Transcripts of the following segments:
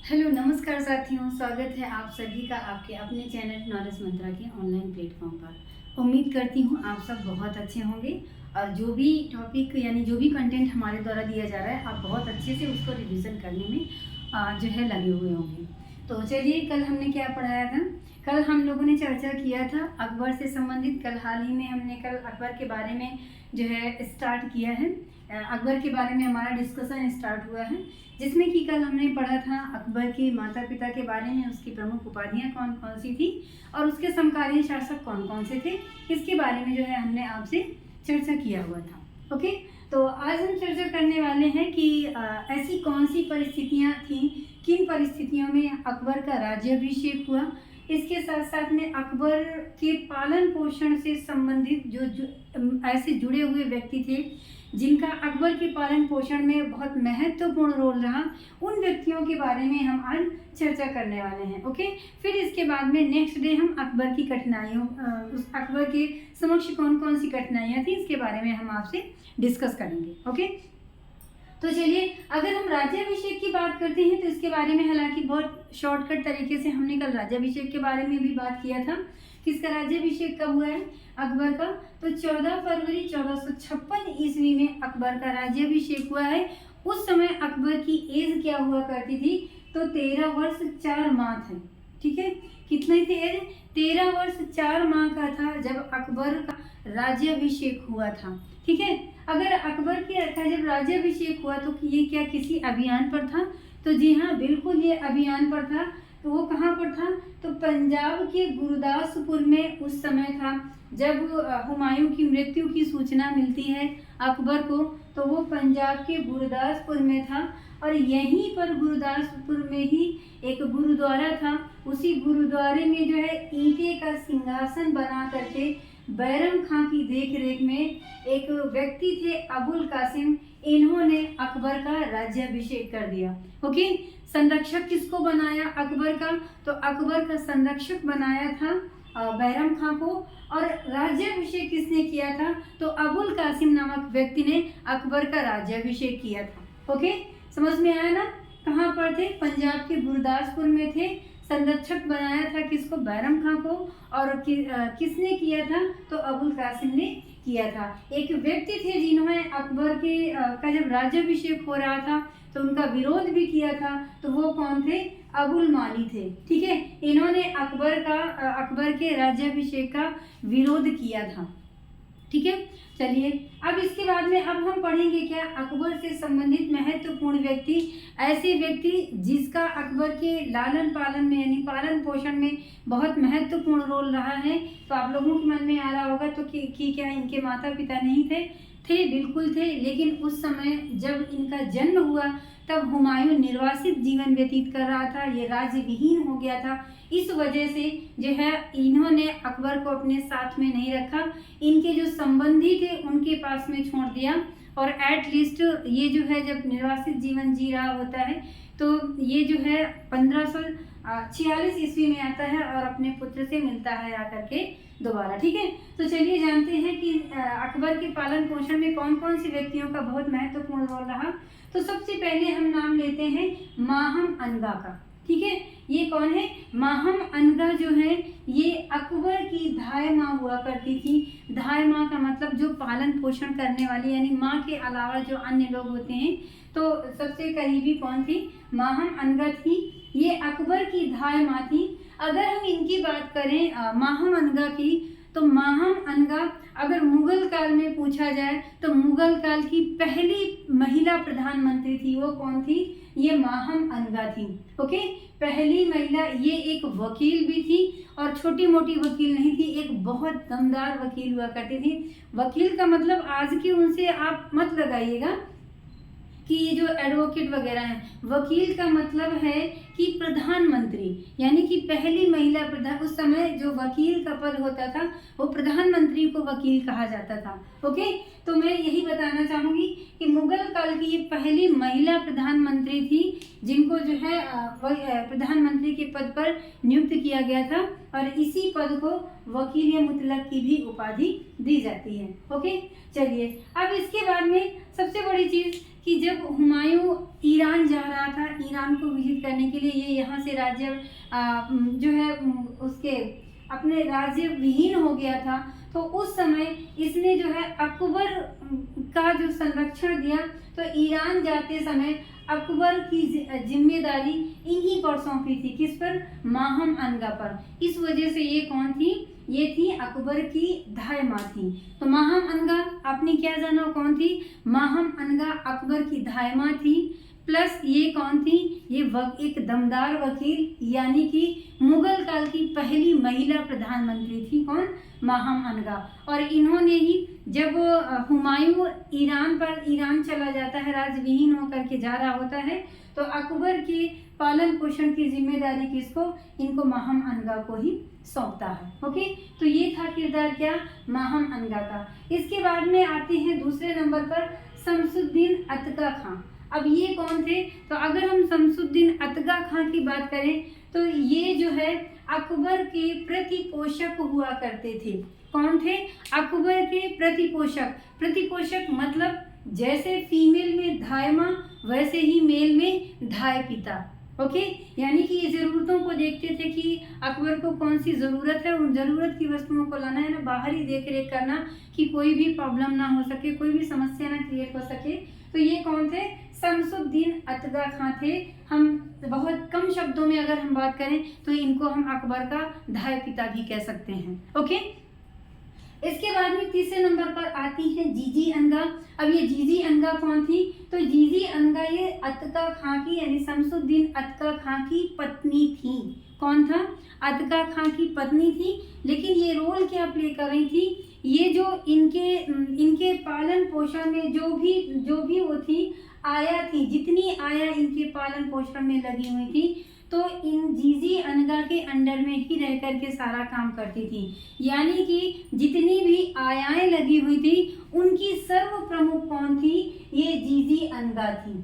Hello नमस्कार साथियों, स्वागत है आप सभी का आपके अपने चैनल नॉलेज मंत्रा के ऑनलाइन प्लेटफॉर्म पर। उम्मीद करती हूँ आप सब बहुत अच्छे होंगे और जो भी टॉपिक यानी जो भी कंटेंट हमारे द्वारा दिया जा रहा है आप बहुत अच्छे से उसको रिवीजन करने में जो है लगे हुए होंगे। तो चलिए, कल हमने क्या पढ़ाया था। कल हम लोगों ने चर्चा किया था अकबर से संबंधित। कल हाल ही में हमने कल अकबर के बारे में जो है स्टार्ट किया है। अकबर के बारे में हमारा डिस्कशन स्टार्ट हुआ है, जिसमें कि कल हमने पढ़ा था अकबर के माता पिता के बारे में, उसकी प्रमुख उपाधियां कौन कौन सी थी और उसके समकालीन शासक कौन कौन से थे। इसके बारे में जो है हमने आपसे चर्चा किया हुआ था। ओके, तो आज हम चर्चा करने वाले हैं कि ऐसी कौन सी परिस्थितियां थीं, किन परिस्थितियों में अकबर का राज्याभिषेक हुआ। इसके साथ साथ में अकबर के पालन पोषण से संबंधित जो ऐसे जुड़े हुए व्यक्ति थे जिनका अकबर के पालन पोषण में बहुत महत्वपूर्ण रोल रहा, उन व्यक्तियों के बारे में हम आज चर्चा करने वाले हैं। ओके, फिर इसके बाद में नेक्स्ट डे हम अकबर की कठिनाइयों उस अकबर के समक्ष कौन कौन सी कठिनाइयाँ थी इसके बारे में हम आपसे डिस्कस करेंगे। ओके, तो चलिए, अगर हम राज्याभिषेक की बात करते हैं तो इसके बारे में हालांकि बहुत शॉर्टकट तरीके से हमने कल राज्याभिषेक के बारे में भी बात किया था। किसका राज्याभिषेक कब हुआ है? अकबर का। तो 14 फरवरी 1456 ईस्वी में अकबर का राज्याभिषेक हुआ है। उस समय अकबर की एज क्या हुआ करती थी? तो 13 वर्ष 4 माह थे। ठीक है, कितने थे एज? 13 वर्ष 4 माह का था जब अकबर का राज्याभिषेक हुआ था। ठीक है, अगर अकबर का जब राज्याभिषेक हुआ तो ये क्या किसी अभियान पर था? तो जी हाँ, बिल्कुल ये अभियान पर था। तो वो कहाँ पर था? तो पंजाब के गुरदासपुर में उस समय था। जब हुमायूं की मृत्यु की सूचना मिलती है अकबर को, तो वो पंजाब के गुरदासपुर में था और यहीं पर गुरदासपुर में ही एक गुरुद्वारा था। उसी गुरुद्वारे में जो है ईंटे का सिंहासन बना करके बैरम खां की देखरेख में एक व्यक्ति थे अबुल कासिम, इन्होंने अकबर का राज्याभिषेक कर दिया। ओके, संरक्षक किसको बनाया अकबर का? तो अकबर का संरक्षक बनाया था बैरम खां को। और राज्याभिषेक किसने किया था? तो अबुल कासिम नामक व्यक्ति ने अकबर का राज्याभिषेक किया था। ओके, समझ में आया ना? कहाँ पर थे? पंजाब के गुरदासपुर में थे। संरक्षक बनाया था किसको? बैरम खां को। और किसने किया था? तो अबुल कासिम ने किया था। एक व्यक्ति थे जिन्होंने अकबर के का जब राज्याभिषेक हो रहा था तो उनका विरोध भी किया था। तो वो कौन थे? अबुल माली थे। ठीक है, इन्होंने अकबर के राज्याभिषेक का विरोध किया था। ठीक है, चलिए, अब इसके बाद में अब हम पढ़ेंगे क्या? अकबर से संबंधित महत्वपूर्ण व्यक्ति, ऐसे व्यक्ति जिसका अकबर के लालन पालन में यानी पालन पोषण में बहुत महत्वपूर्ण रोल रहा है। तो आप लोगों के मन में आ रहा होगा तो कि क्या इनके माता पिता नहीं थे? थे, बिल्कुल थे। लेकिन उस समय जब इनका जन्म हुआ तब हुमायूं निर्वासित जीवन व्यतीत कर रहा था, ये राज्य विहीन हो गया था। इस वजह से जो है इन्होंने अकबर को अपने साथ में नहीं रखा, इनके जो संबंधी थे उनके पास में छोड़ दिया। और एटलीस्ट ये जो है जब निर्वासित जीवन जी रहा होता है तो ये जो है 1546 ईस्वी में आता है और अपने पुत्र से मिलता है आकर के दोबारा। ठीक है, तो चलिए जानते हैं कि अकबर के पालन पोषण में कौन कौन से व्यक्तियों का बहुत महत्वपूर्ण रोल रहा। तो सबसे पहले हम नाम लेते हैं माहम अनगा का। ठीक है, ये कौन है? माहम अनगा जो है ये अकबर की धाय माँ हुआ करती थी। धाय माँ का मतलब जो पालन पोषण करने वाली, यानी माँ के अलावा जो अन्य लोग होते हैं। तो सबसे करीबी कौन थी? माहम अनगा थी। ये अकबर की धाय माँ थी। अगर हम इनकी बात करें माहम अनगा की, तो माहम अनगा अगर मुगल काल में पूछा जाए तो मुगल काल की पहली महिला प्रधानमंत्री थी। वो कौन थी? ये माहम अनगा थी। ओके, पहली महिला। ये एक वकील भी थी और छोटी मोटी वकील नहीं थी, एक बहुत दमदार वकील हुआ करती थी। वकील का मतलब आज के उनसे आप मत लगाइएगा कि ये जो एडवोकेट वगैरह हैं। वकील का मतलब है कि प्रधानमंत्री, यानी कि पहली महिला प्रधान। उस समय जो वकील का पद होता था वो प्रधानमंत्री को वकील कहा जाता था। ओके, तो मैं यही बताना चाहूँगी कि मुगल काल की ये पहली महिला प्रधानमंत्री थी जिनको जो है प्रधानमंत्री के पद पर नियुक्त किया गया था और इसी पद को वकील मुतलक की भी उपाधि दी जाती है। ओके, चलिए, अब इसके बाद में सबसे बड़ी चीज़ कि जब हुमायूं ईरान जा रहा था, ईरान को विजिट करने के लिए ये यहाँ से राज्य जो है उसके अपने राज्य विहीन हो गया था, तो उस समय इसने जो है अकबर का जो संरक्षण दिया। तो ईरान जाते समय अकबर की जिम्मेदारी इन्हीं पर सौंपी थी, किस पर? माहम अनगा पर। इस वजह से ये कौन थी? ये थी अकबर की दाई माँ थी। तो माहम अनगा आपने क्या जाना कौन थी? माहम अनगा अकबर की दाई माँ थी। प्लस ये कौन थी? ये एक दमदार वकील, यानी कि मुगल काल की पहली महिला प्रधानमंत्री थी। कौन? माहम अनगा। और इन्होंने ही जब हुमायूं ईरान चला जाता है, राज्यविहीन होकर के जा रहा होता है, तो अकबर के पालन पोषण की जिम्मेदारी किसको? इनको माहम अनगा को ही सौंपता है। ओके, तो ये था किरदार क्या? माहम अनगा का। इसके बाद में आते हैं दूसरे नंबर पर शमसुद्दीन अतका खां। अब ये कौन थे? तो अगर हम शमसुद्दीन अतका खां की बात करें तो ये जो है अकबर के प्रतिपोषक हुआ करते थे। कौन थे? अकबर के प्रतिपोषक। प्रतिपोषक मतलब जैसे फीमेल में धाय माँ, वैसे ही मेल में धाय पिता। ओके, यानी कि ये ज़रूरतों को देखते थे कि अकबर को कौन सी ज़रूरत है, उन ज़रूरत की वस्तुओं को लाना है ना, बाहरी देख रेख करना कि कोई भी प्रॉब्लम ना हो सके, कोई भी समस्या ना क्रिएट हो सके। तो ये कौन थे? शमसुद्दीन अतगा खां थे। हम बहुत कम शब्दों में अगर हम बात करें तो इनको हम अकबर का धाय पिता भी कह सकते हैं। ओके, इसके बाद में तीसरे नंबर पर आती है जीजी अनगा। अब ये जीजी अनगा कौन थी? तो जीजी अनगा ये अतका खां की यानी शमसुद्दीन अतका खां की पत्नी थी। कौन था? अतका खां की पत्नी थी। लेकिन ये रोल क्या प्ले कर रही थी? ये जो इनके पालन पोषण में जो भी वो थी, आया थी, जितनी आया इनके पालन पोषण में लगी हुई थी, तो इन जीजी अनगा के अंडर में ही रह कर के सारा काम करती थी। यानी कि जितनी भी आयाएं लगी हुई थी उनकी सर्व प्रमुख कौन थी? ये जीजी अनगा थी।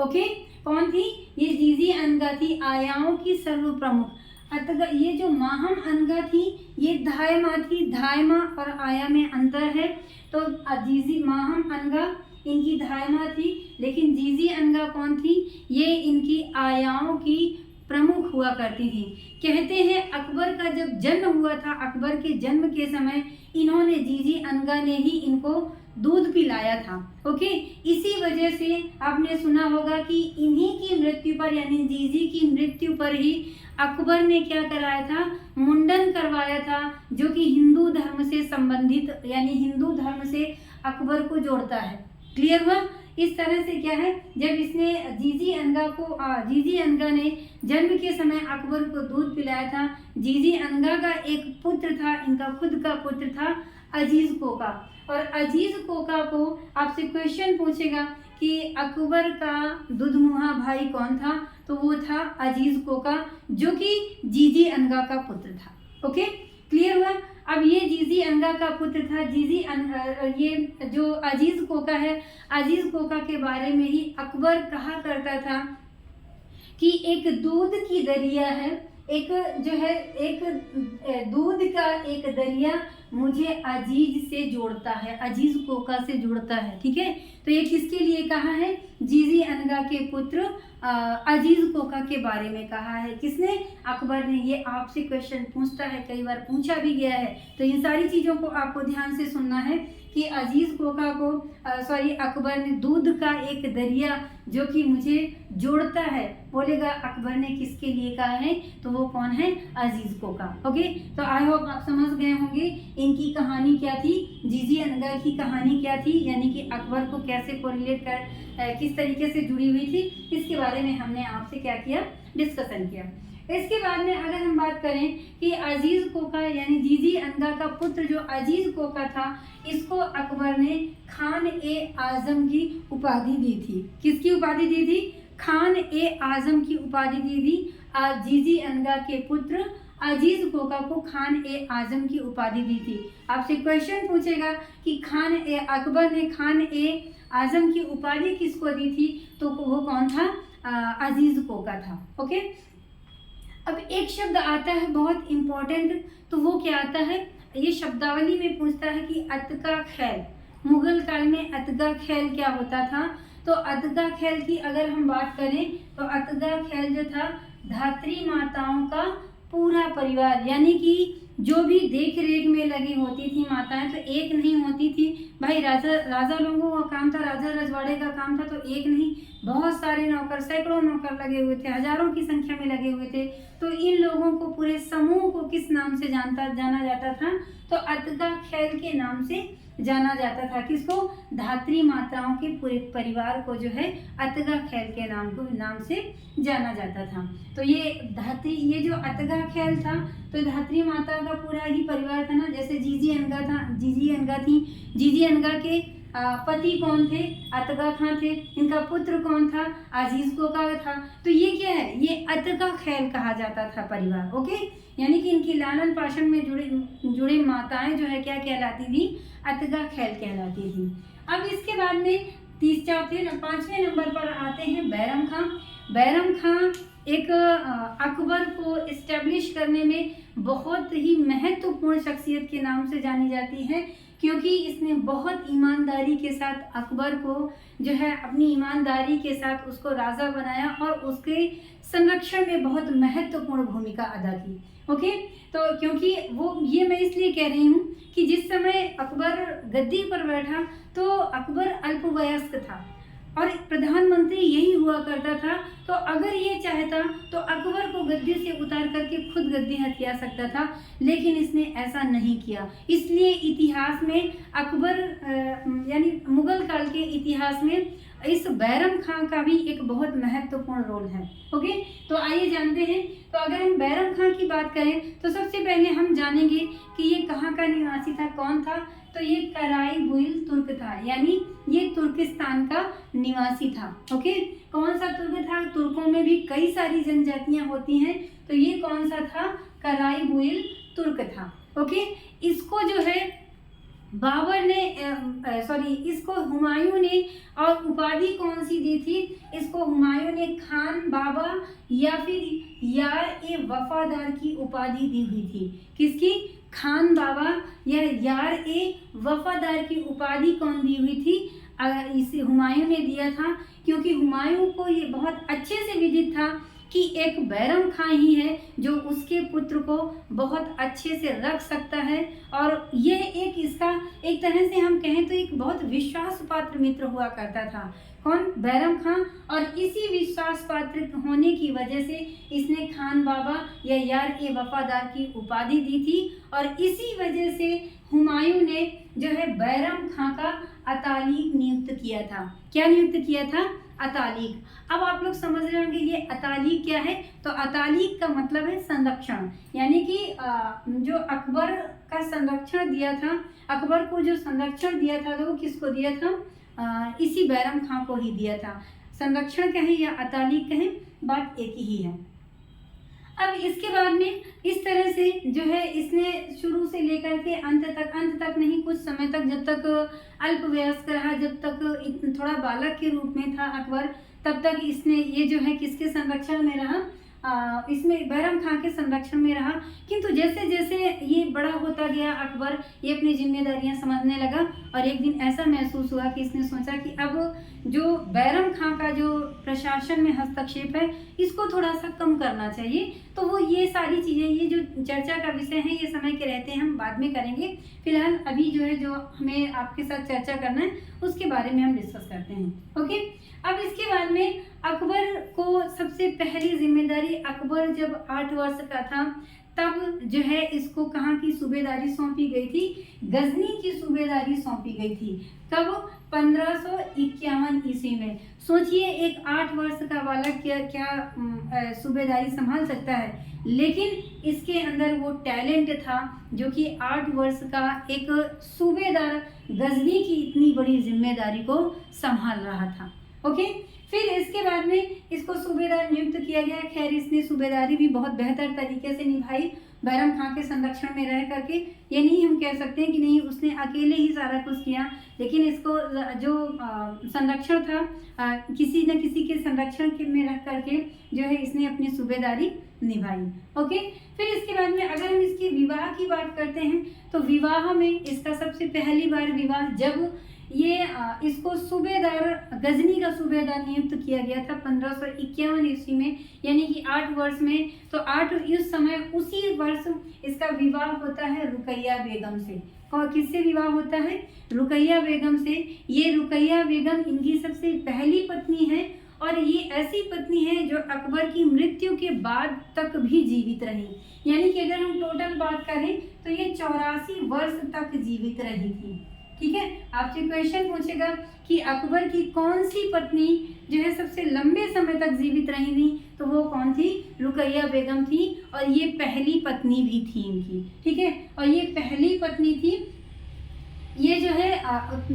ओके, कौन थी? ये जीजी अनगा थी, आयाओं की सर्व प्रमुख। अतगा ये जो माहम अनगा थी ये धाय माँ थी। धाय माँ और आया में अंतर है। तो जीजी माहम अनगा इनकी धाय माँ थी, लेकिन जीजी अनगा कौन थी? ये इनकी आयाओं की प्रमुख हुआ करती थी। कहते हैं अकबर का जब जन्म हुआ था, अकबर के जन्म के समय इन्होंने जीजी अनगा ने ही इनको दूध पिलाया था। ओके, इसी वजह से आपने सुना होगा कि इन्हीं की मृत्यु पर यानी जीजी की मृत्यु पर ही अकबर ने क्या कराया था? मुंडन करवाया था, जो कि हिंदू धर्म से संबंधित यानी हिंदू धर्म से अकबर को जोड़ता है। क्लियर हुआ? इस तरह से क्या है, जब इसने जीजी अनगा ने जन्म के समय अकबर को दूध पिलाया था। जीजी अनगा का एक पुत्र था, इनका खुद का पुत्र था अजीज कोका। और अजीज कोका को आपसे क्वेश्चन पूछेगा कि अकबर का दुधमुहा भाई कौन था? तो वो था अजीज कोका, जो कि जीजी अनगा का पुत्र था। ओके, क्लियर हुआ? अब ये जीजी अनगा का पुत्र था। ये जो अजीज कोका है, अजीज कोका के बारे में ही अकबर कहा करता था कि एक दूध की दरिया है, एक जो है एक दूध का एक दरिया मुझे अजीज से जोड़ता है, अजीज कोका से जोड़ता है। ठीक है, तो ये किसके लिए कहा है? जीजी अनगा के पुत्र अजीज कोका के बारे में कहा है। किसने? अकबर ने। ये आपसे क्वेश्चन पूछता है, कई बार पूछा भी गया है, तो इन सारी चीज़ों को आपको ध्यान से सुनना है कि अजीज कोका को अकबर ने दूध का एक दरिया जो कि मुझे जोड़ता है, बोलेगा अकबर ने किसके लिए कहा है? तो वो कौन है? अजीज कोका। ओके, तो आई होप आप समझ गए होंगे इनकी कहानी क्या थी, जीजी अनगा की कहानी क्या थी, यानी कि अकबर को कैसे कोरिलेट कर किस तरीके से जुड़ी हुई थी, इसके बारे में हमने आपसे क्या किया? डिस्कशन किया। इसके बाद में अगर हम बात करें कि अजीज कोका यानी जीजी अनगा का पुत्र जो अजीज कोका था, इसको अकबर ने खान ए आजम की उपाधि दी थी। किसकी उपाधि दी थी? खान ए आजम की उपाधि दी थी। जीजी अनगा के पुत्र अजीज कोका को खान ए आजम की उपाधि दी थी। आपसे क्वेश्चन पूछेगा कि अकबर ने खान ए आजम की उपाधि किसको दी थी? तो वो कौन था? अजीज कोका था। ओके, अब एक शब्द आता है बहुत इम्पोर्टेंट, तो वो क्या आता है? ये शब्दावली में पूछता है कि अतका खैल, मुगल काल में अतका खैल क्या होता था? तो अतगा खेल की अगर हम बात करें तो अतगा खेल जो था धात्री माताओं का पूरा परिवार, यानी कि जो भी देख रेख में लगी होती थी माताएं, तो एक नहीं होती थी भाई। राजा लोगों का काम था, राजा रजवाड़े का काम था, तो एक नहीं बहुत सारे नौकर, सैकड़ों नौकर लगे हुए थे, हजारों की संख्या में लगे हुए थे। तो इन लोगों को, पूरे समूह को किस नाम से जाना जाता था? तो अतगा खेल के नाम से जाना जाता था। किसको? धात्री माताओं के पूरे परिवार को जो है अतगा खेल के नाम से जाना जाता था। तो ये जो अतगा खेल था, तो धात्री माता का पूरा ही परिवार था ना। जैसे जीजी अनगा थी, जीजी अनगा के पति कौन थे? अतगा खां थे। इनका पुत्र कौन था? अजीज कोका था। तो ये क्या है? ये अतगा खेल कहा जाता था परिवार। ओके, यानी कि इनकी लालन पालन में जुड़े माताएं जो है क्या कहलाती थी? अतगा खेल कहलाती थी। अब इसके बाद में 5वें नंबर पर आते हैं बैरम खां। बैरम खां एक अकबर को इस्टेब्लिश करने में बहुत ही महत्वपूर्ण शख्सियत के नाम से जानी जाती है, क्योंकि इसने बहुत ईमानदारी के साथ अकबर को जो है अपनी ईमानदारी के साथ उसको राजा बनाया और उसके संरक्षण में बहुत महत्वपूर्ण भूमिका अदा की। ओके, तो क्योंकि ये मैं इसलिए कह रही हूँ कि जिस समय अकबर गद्दी पर बैठा तो अकबर अल्पवयस्क था और प्रधानमंत्री यही हुआ करता था। तो अगर ये चाहता तो अकबर को गद्दी से उतार करके खुद गद्दी हथिया सकता था, लेकिन इसने ऐसा नहीं किया। इसलिए इतिहास में अकबर यानी मुगल काल के इतिहास में इस बैरम खां का भी एक बहुत महत्वपूर्ण रोल है। ओके, तो आइए जानते हैं। तो अगर हम बैरम खां की बात करें तो सबसे पहले हम जानेंगे कि ये कहाँ का निवासी था, कौन था? तो ये कराईबुइल तुर्क था, यानी ये तुर्किस्तान का निवासी था। ओके, कौन सा तुर्क था? तुर्कों में भी कई सारी जनजातियां होती हैं, तो ये कौन सा था? कराईबुइल तुर्क था। ओके, इसको जो है बाबर ने इसको हुमायूं ने, और उपाधि कौन सी दी थी इसको? हुमायूं ने खान बाबा या फिर यार वफादार की उपाधि दी हुई थी। किसकी? खान बाबा या यार वफादार की उपाधि कौन दी हुई थी? इसे हुमायूं ने दिया था, क्योंकि हुमायूं को ये बहुत अच्छे से विदित था कि एक बैरम खां ही है जो उसके पुत्र को बहुत अच्छे से रख सकता है। और ये इसका एक तरह से हम कहें तो एक बहुत विश्वास पात्र मित्र हुआ करता था। कौन? बैरम खां। और इसी विश्वास पात्र होने की वजह से इसने खान बाबा या यार वफादार की उपाधि दी थी, और इसी वजह से हुमायूं ने जो है बैरम खां का अतालिक नियुक्त किया था। क्या नियुक्त किया था? अतालिक। अब आप लोग समझ रहे होंगे ये अतालिक क्या है? तो अतालिक का मतलब है संरक्षण, यानी कि जो अकबर का संरक्षण दिया था, अकबर को जो संरक्षण दिया था तो वो किसको दिया था? इसी बैरम खां को ही दिया था। संरक्षण कहें या अतालिक कहें, बात एक ही है। अब इसके बाद में इस तरह से जो है इसने शुरू से लेकर के अंत तक नहीं, कुछ समय तक, जब तक अल्पवयस्क रहा, जब तक थोड़ा बालक के रूप में था अकबर, तब तक इसने ये जो है किसके संरक्षण में रहा? इसमें बैरम खां के संरक्षण में रहा। किंतु जैसे जैसे ये बड़ा होता गया अकबर, ये अपनी जिम्मेदारियां समझने लगा, और एक दिन ऐसा महसूस हुआ कि इसने सोचा कि अब जो बैरम खां का जो प्रशासन में हस्तक्षेप है इसको थोड़ा सा कम करना चाहिए। तो वो ये सारी चीज़ें, ये जो चर्चा का विषय है, ये समय के रहते हैं हम बाद में करेंगे। फिलहाल अभी जो है जो हमें आपके साथ चर्चा करना है उसके बारे में हम डिस्कस करते हैं। ओके, अब इसके बाद में अकबर को सबसे पहली जिम्मेदारी, अकबर जब 8 वर्ष का था तब जो है इसको कहाँ की सूबेदारी सौंपी गई थी? गजनी की सूबेदारी सौंपी गई थी। कब? 1551 ईस्वी में। सोचिए एक 8 वर्ष का बालक क्या सूबेदारी संभाल सकता है, लेकिन इसके अंदर वो टैलेंट था जो कि 8 वर्ष का एक सूबेदार गजनी की इतनी बड़ी जिम्मेदारी को संभाल रहा था। ओके, फिर इसके बाद में इसको सूबेदार नियुक्त किया गया। खैर इसने सूबेदारी भी बहुत बेहतर तरीके से निभाई बैरम खां के संरक्षण में रह करके। ये नहीं हम कह सकते हैं कि नहीं उसने अकेले ही सारा कुछ किया, लेकिन इसको जो संरक्षण था किसी न किसी के संरक्षण में रख करके जो है इसने अपनी सूबेदारी निभाई। ओके, फिर इसके बाद में अगर हम इसके विवाह की बात करते हैं तो विवाह में इसका सबसे पहली बार विवाह जब ये इसको सूबेदार, गजनी का सूबेदार नियुक्त किया गया था 1551 ईस्वी में, यानी कि 8 वर्ष में। तो 8 इस समय उसी वर्ष इसका विवाह होता है रुकैया बेगम से। और किससे विवाह होता है? रुकैया बेगम से। ये रुकैया बेगम इनकी सबसे पहली पत्नी है और ये ऐसी पत्नी है जो अकबर की मृत्यु के बाद तक भी जीवित रही। यानी कि अगर हम टोटल बात करें तो ये 84 वर्ष तक जीवित रही थी। ठीक है, आपसे क्वेश्चन पूछेगा कि अकबर की कौन सी पत्नी जो है सबसे लंबे समय तक जीवित रही थी, तो वो कौन थी? रुकैया बेगम थी और ये पहली पत्नी भी थी इनकी। ठीक है, और ये पहली पत्नी थी। ये जो है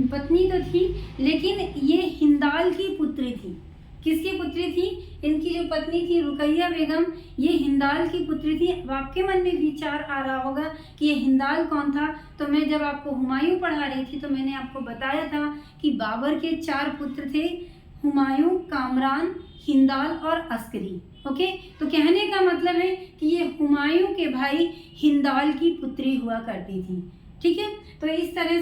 पत्नी तो थी, लेकिन ये हिंदाल की पुत्री थी। किसकी पुत्री थी? इनकी जो पत्नी थी रुकैया बेगम, ये हिंदाल की पुत्री थी। अब आपके मन में विचार आ रहा होगा कि ये हिंदाल कौन था? तो मैं जब आपको हुमायूं पढ़ा रही थी तो मैंने आपको बताया था कि बाबर के 4 पुत्र थे, हुमायूं, कामरान, हिंदाल और अस्करी। ओके, तो कहने का मतलब है कि ये हुमायूं के भाई हिंदाल की पुत्री हुआ करती थी। ठीक है, तो इस तरह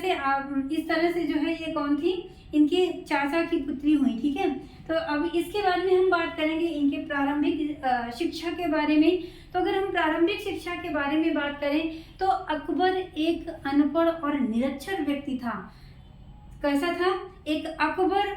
से जो है ये कौन थी? इनके चाचा की पुत्री हुई। ठीक है, तो अब इसके बाद में हम बात करेंगे इनके प्रारंभिक शिक्षा के बारे में। तो अगर हम प्रारंभिक शिक्षा के बारे में बात करें तो अकबर एक अनपढ़ और निरक्षर व्यक्ति था। कैसा था? एक अकबर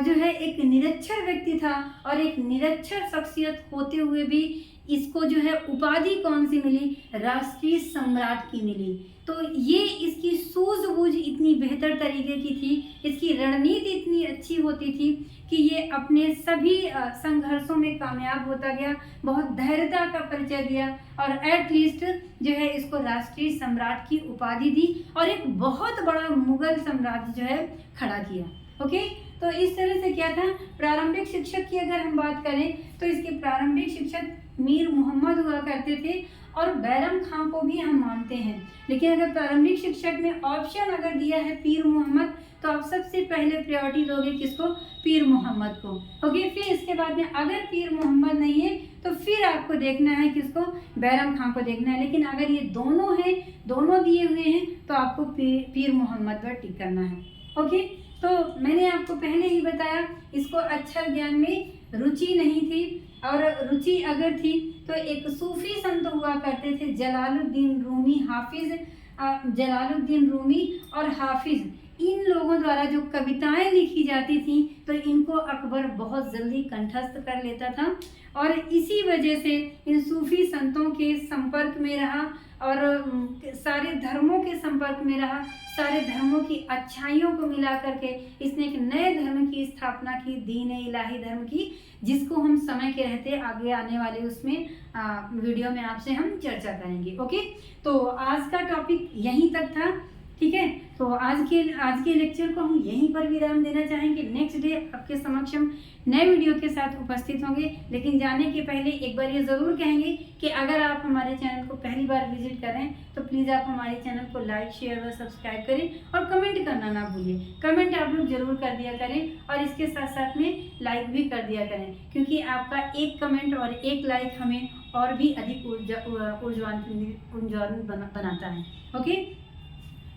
जो है एक निरक्षर व्यक्ति था और एक निरक्षर शख्सियत होते हुए भी इसको जो है उपाधि कौन सी मिली? राष्ट्रीय सम्राट की मिली। तो ये इसकी सूझबूझ इतनी बेहतर तरीके की थी, इसकी रणनीति इतनी अच्छी होती थी कि ये अपने सभी संघर्षों में कामयाब होता गया, बहुत धैर्यता का परिचय दिया और एटलीस्ट जो है इसको राष्ट्रीय सम्राट की उपाधि दी और एक बहुत बड़ा मुगल साम्राज्य जो है खड़ा किया। ओके, तो इस तरह से क्या था? प्रारंभिक शिक्षक की अगर हम बात करें तो इसके प्रारंभिक शिक्षक मीर मोहम्मद हुआ करते थे और बैरम खां को भी हम मानते हैं। लेकिन अगर प्रारंभिक शिक्षक में ऑप्शन अगर दिया है पीर मोहम्मद, तो आप सबसे पहले प्रायोरिटी दोगे किसको? पीर मोहम्मद को। ओके, फिर इसके बाद में अगर पीर मोहम्मद नहीं है तो फिर आपको देखना है किसको? बैरम खां को देखना है। लेकिन अगर ये दोनों हैं, दोनों दिए हुए हैं, तो आपको पीर मोहम्मद पर टिक करना है। ओके, तो मैंने आपको पहले ही बताया इसको अक्षर ज्ञान में रुचि नहीं थी, और रुचि अगर थी तो एक सूफी संत हुआ करते थे जलालुद्दीन रूमी और हाफिज। इन लोगों द्वारा जो कविताएं लिखी जाती थी तो इनको अकबर बहुत जल्दी कंठस्थ कर लेता था और इसी वजह से इन सूफी संतों के संपर्क में रहा और सारे धर्मों के संपर्क में रहा, सारे धर्मों की अच्छाइयों को मिला करके इसने एक नए धर्म की स्थापना की, दीन इलाही धर्म की, जिसको हम समय के रहते आगे आने वाले उसमें वीडियो में आपसे हम चर्चा करेंगे। ओके, तो आज का टॉपिक यहीं तक था। ठीक है, तो आज के लेक्चर को हम यहीं पर विराम देना चाहेंगे। नेक्स्ट डे आपके समक्ष हम नए वीडियो के साथ उपस्थित होंगे। लेकिन जाने के पहले एक बार ये ज़रूर कहेंगे कि अगर आप हमारे चैनल को पहली बार विजिट कर रहे हैं तो प्लीज़ आप हमारे चैनल को लाइक, शेयर और सब्सक्राइब करें और कमेंट करना ना भूलिए। कमेंट आप लोग जरूर कर दिया करें और इसके साथ साथ में लाइक भी कर दिया करें, क्योंकि आपका एक कमेंट और एक लाइक हमें और भी अधिक ऊर्जावान बनाता है। ओके,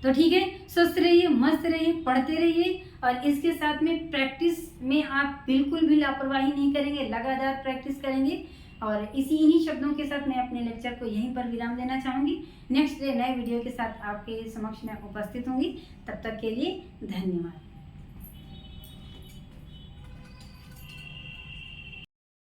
तो ठीक है, स्वस्थ रहिए, मस्त रहिए, पढ़ते रहिए और इसके साथ में प्रैक्टिस में आप बिल्कुल भी लापरवाही नहीं करेंगे, लगातार प्रैक्टिस करेंगे। और इन्हीं शब्दों के साथ मैं अपने लेक्चर को यहीं पर विराम देना चाहूँगी। नेक्स्ट डे नए वीडियो के साथ आपके समक्ष में उपस्थित होंगी। तब तक के लिए धन्यवाद।